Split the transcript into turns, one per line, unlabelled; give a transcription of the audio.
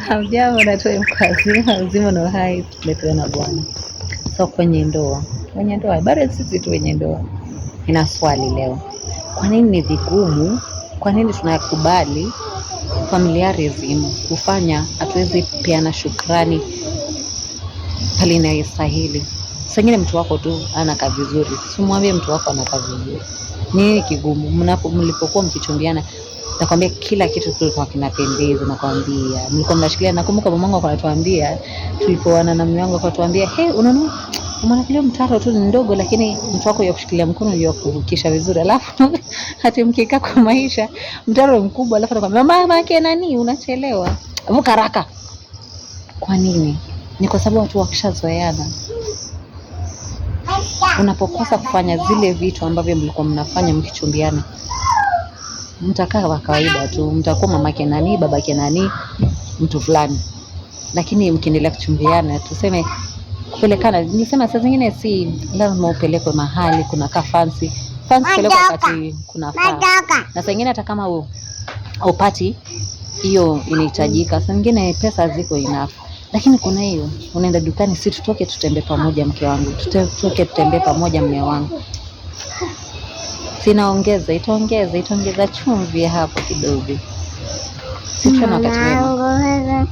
Hamjambo na tuwe mkwazima uzima na uhai tuletewe na Bwana. So kwenye ndoa, habari sisi tu wenye ndoa. Nina swali leo. Kwa nini ni vigumu? Kwa nini tunakubali familiarism kufanya hatuwezi peana shukrani pale inayostahili? Sengine mtu wako tu anakaa vizuri, simwambie mtu wako anakaa vizuri. Nini kigumu? Mlipokuwa mkichumbiana, nakwambia kila kitu kilikuwa kinapendeza. Nakwambia mlikuwa mnashikilia. Nakumbuka mamangu anatuambia tulipoana na mume wangu, akatuambia unaona kile mtaro tu ni ndogo, lakini mtu wako yakushikilia mkono yakuvukisha vizuri. Alafu hata mkikaa kwa maisha mtaro mkubwa, alafu anakuambia mama yake nani, unachelewa, vuka haraka. Kwa nini? Ni kwa sababu watu wakishazoeana. Unapokosa kufanya zile vitu ambavyo mlikuwa mnafanya mkichumbiana, mtakaa wa kawaida tu, mtakuwa mamake nani, babake nani, mtu fulani. Lakini mkiendelea kuchumbiana, tuseme kupelekana, nilisema saa zingine si lazima upelekwe mahali kuna ka fancy pelekwa wakati kuna faa. Na saa zingine hata kama upati hiyo inahitajika, saa zingine pesa ziko enough. Lakini kuna hiyo, unaenda dukani, si tutoke tutembee pamoja mke wangu, tutoke tutembee pamoja mume wangu. Sinaongeza, itaongeza chumvi hapo kidogo. Si tuna wakati wema.